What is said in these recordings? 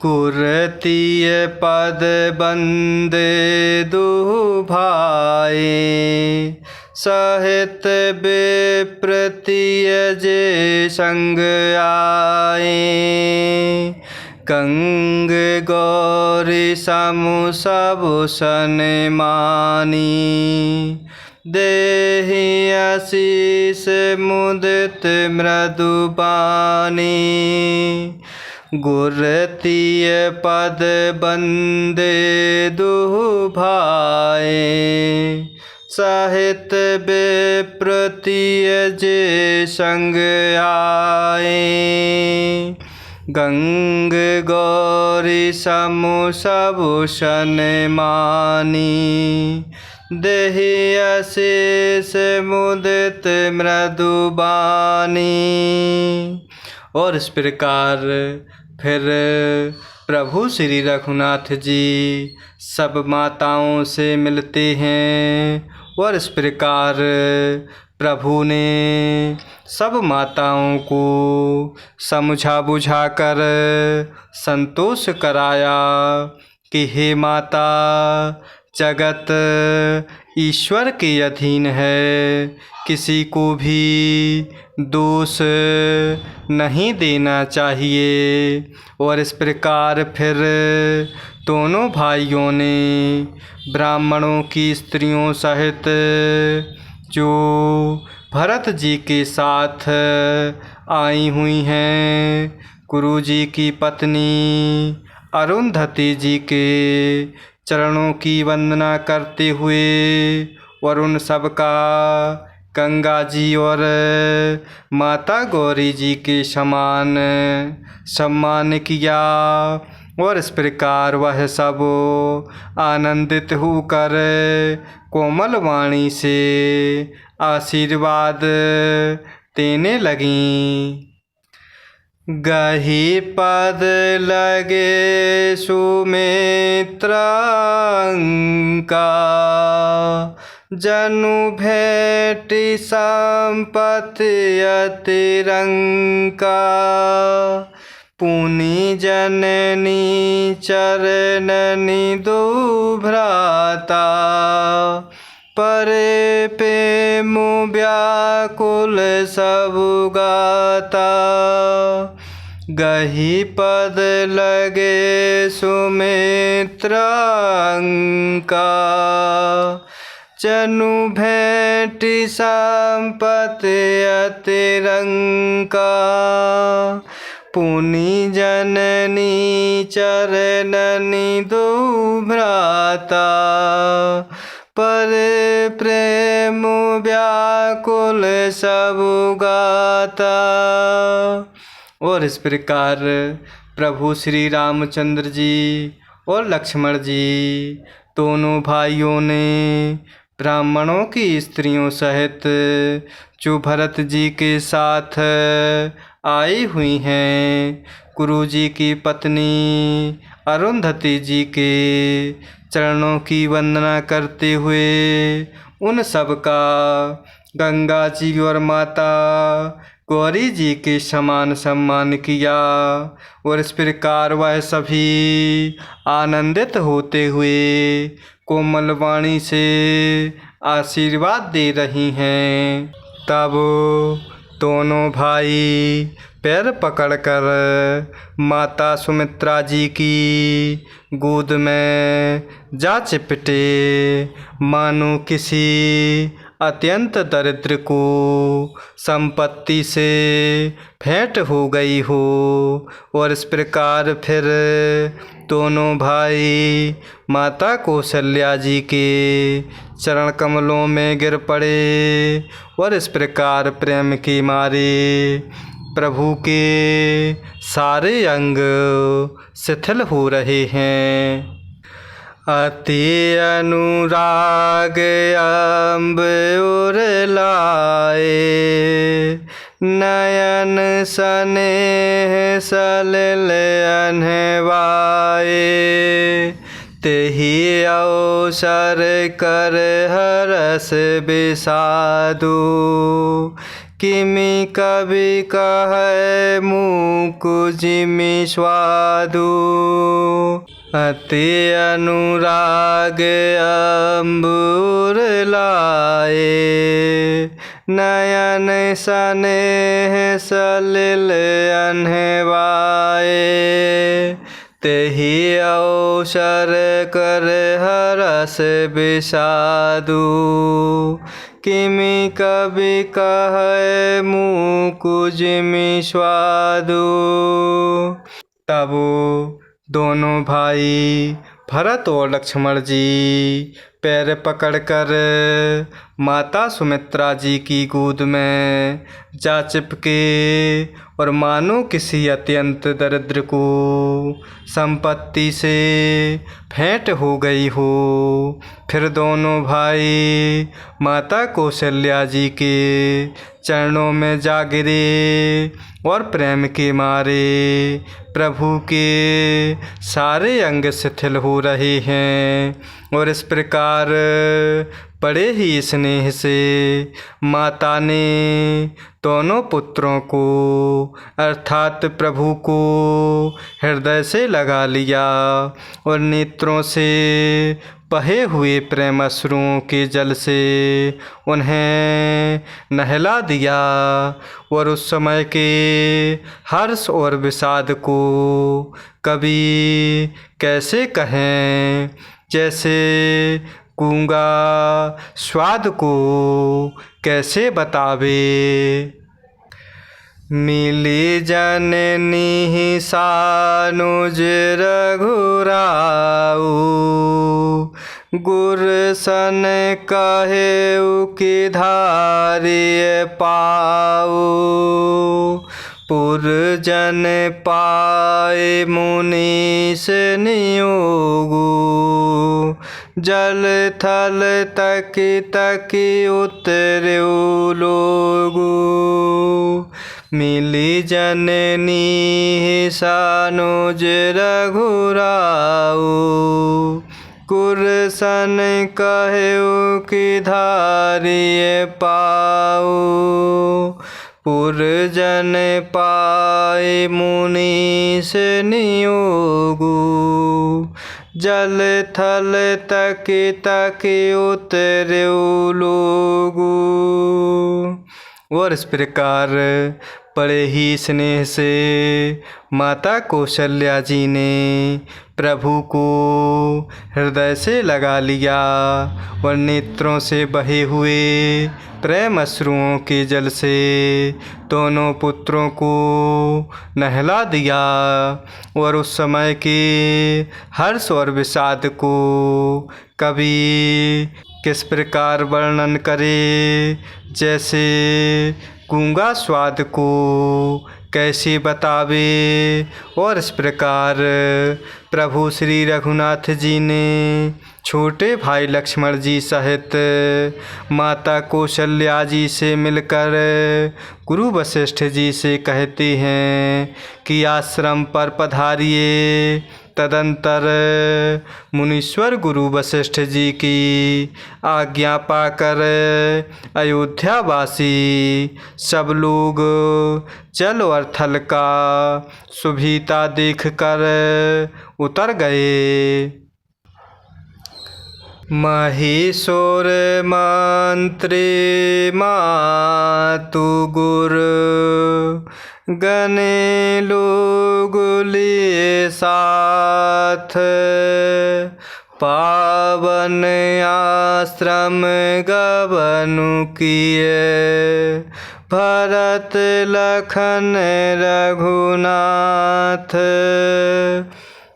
कुरतीय पद बंदे दुभाए, सहित विप्रतीय जे संग आए। गंग गौरी समु सब सन मानी, देहि आशीष मुदित मृदुबानी। गुरतीय पद बंदे दुभाए, सहित विप्रतीय जे संग आए। गंग गौरी समु सब सन मानी, देहि आशीष मुदित मृदुबानी। और इस प्रकार फिर प्रभु श्री रघुनाथ जी सब माताओं से मिलते हैं और इस प्रकार प्रभु ने सब माताओं को समझा बुझाकर संतोष कराया कि हे माता, जगत ईश्वर के अधीन है, किसी को भी दोष नहीं देना चाहिए। और इस प्रकार फिर दोनों भाइयों ने ब्राह्मणों की स्त्रियों सहित जो भरत जी के साथ आई हुई हैं, गुरु जी की पत्नी अरुंधति जी के चरणों की वंदना करते हुए और उन सब का गंगा जी और माता गौरी जी के समान सम्मान किया। और इस प्रकार वह सब आनंदित होकर कोमल वाणी से आशीर्वाद देने लगीं। गही पद लगे सुमित्रा का, जनु भेटी संपत्ति अतिरंका। पुनि जननी चरणनि दो भ्राता, परे प्रेम व्याकुल सब गाता। गही पद लगे सुमित्रा का, जनु भेटी संपत्ति अतिरंका। पुनि जननी चरणनि दो भ्राता, पर प्रेम व्याकुल सब गाता। और इस प्रकार प्रभु श्री रामचंद्र जी और लक्ष्मण जी दोनों भाइयों ने ब्राह्मणों की स्त्रियों सहित जो भरत जी के साथ आई हुई हैं, गुरु जी की पत्नी अरुंधति जी के चरणों की वंदना करते हुए उन सब का गंगा जी और माता गौरी जी के समान सम्मान किया। और इस प्रकार वह सभी आनंदित होते हुए कोमल वाणी से आशीर्वाद दे रही हैं। तब दोनों भाई पैर पकड़कर माता सुमित्रा जी की गोद में जा चिपटे, मानो किसी अत्यंत दरिद्र को संपत्ति से भेंट हो गई हो। और इस प्रकार फिर दोनों भाई माता कौशल्या जी के चरण कमलों में गिर पड़े और इस प्रकार प्रेम के मारे प्रभु के सारे अंग शिथिल हो रहे हैं। अति अनुराग अम्ब उर लाए, नयन स्नेह सलिल अनहवाए। तेहि अवसर कर हरस बिसादु, किमि कवि कहै मूक जिमि स्वादु। अति अनुराग अंबुर लाए, नयन स्नेह सलिल अनहवाए। तेहि अवसर कर हरस विषादु, किमि कवि कहै मूक जिमि स्वादु। तब दोनों भाई भरत और लक्ष्मण जी पैर पकड़कर माता सुमित्रा जी की गोद में जा चिपके और मानो किसी अत्यंत दरिद्र को संपत्ति से भेंट हो गई हो। फिर दोनों भाई माता कौशल्या जी के चरणों में जा गिरे और प्रेम के मारे प्रभु के सारे अंग शिथिल हो रहे हैं। और इस प्रकार बड़े ही स्नेह से माता ने दोनों पुत्रों को अर्थात प्रभु को हृदय से लगा लिया और नेत्रों से बहे हुए प्रेम अश्रुओं के जल से उन्हें नहला दिया। और उस समय के हर्ष और विषाद को कवि कैसे कहें, जैसे गूंगा स्वाद को कैसे बतावे। मिली जननी सानुज रघुराऊ, गुर सन कहेउ कि धारिय पाऊ। पुरजन पाए मुनीस नियोगु, जल थल तकी तकी उतरऊ लोगु। मिली जननी सानुज रघुराऊ, गुर सन कहेउ कि धारिय पाऊ। पुरजन पाए मुनीस नियोगु, जल थल तकी तकी उतरऊ लोगु। और इस प्रकार बड़े ही स्नेह से माता कौशल्या जी ने प्रभु को हृदय से लगा लिया और नेत्रों से बहे हुए प्रेम अश्रुओं के जल से दोनों पुत्रों को नहला दिया। और उस समय के हर्ष और विषाद को कवि किस प्रकार वर्णन करे, जैसे गूंगा स्वाद को कैसे बतावे। और इस प्रकार प्रभु श्री रघुनाथ जी ने छोटे भाई लक्ष्मण जी सहित माता कौशल्या जी से मिलकर गुरु वशिष्ठ जी से कहते हैं कि आश्रम पर पधारिए। तदंतर मुनीश्वर गुरु वशिष्ठ जी की आज्ञा पाकर अयोध्यावासी सब लोग जल और थल का सुभीता देखकर उतर गए। महेश्वर मंत्री मातु गुर, गने लोग लिए साथ। पावन आश्रम गवनु किए, भरत लखन रघुनाथ।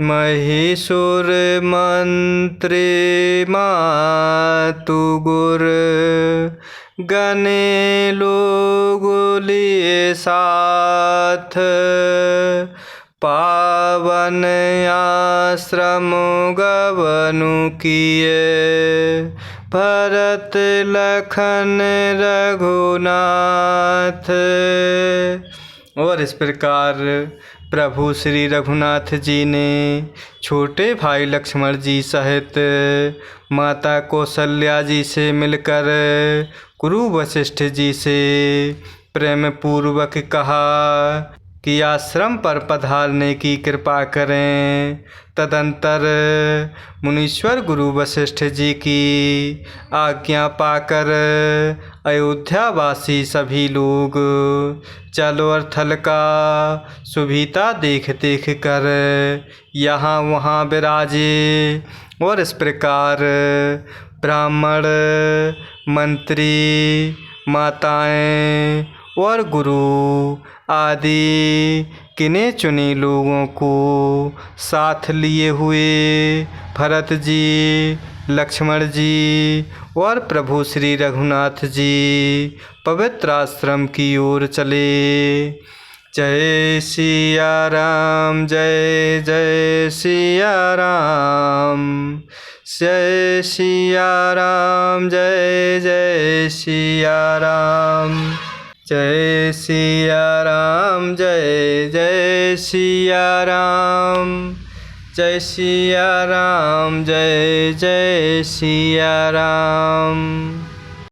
महेश्वर मंत्री मातु गुर, गने लोग लिए साथ। पावन आश्रम गवनु किए, भरत लखन रघुनाथ। और इस प्रकार प्रभु श्री रघुनाथ जी ने छोटे भाई लक्ष्मण जी सहित माता कौशल्या जी से मिलकर गुरु वशिष्ठ जी से प्रेम पूर्वक कहा कि आश्रम पर पधारने की कृपा करें। तदंतर मुनीश्वर गुरु वशिष्ठ जी की आज्ञा पाकर अयोध्यावासी सभी लोग चल और थल का सुविधा देख देख कर यहाँ वहाँ विराजे और इस प्रकार ब्राह्मण, मंत्री, माताएं और गुरु आदि किने चुने लोगों को साथ लिए हुए भरत जी, लक्ष्मण जी और प्रभु श्री रघुनाथ जी पवित्र आश्रम की ओर चले। जय सिया राम, जय जय सिया राम, जय सिया राम, जय जय सिया राम, जय सिया राम, जय जय सिया राम, जय सिया राम, जय जय सिया राम।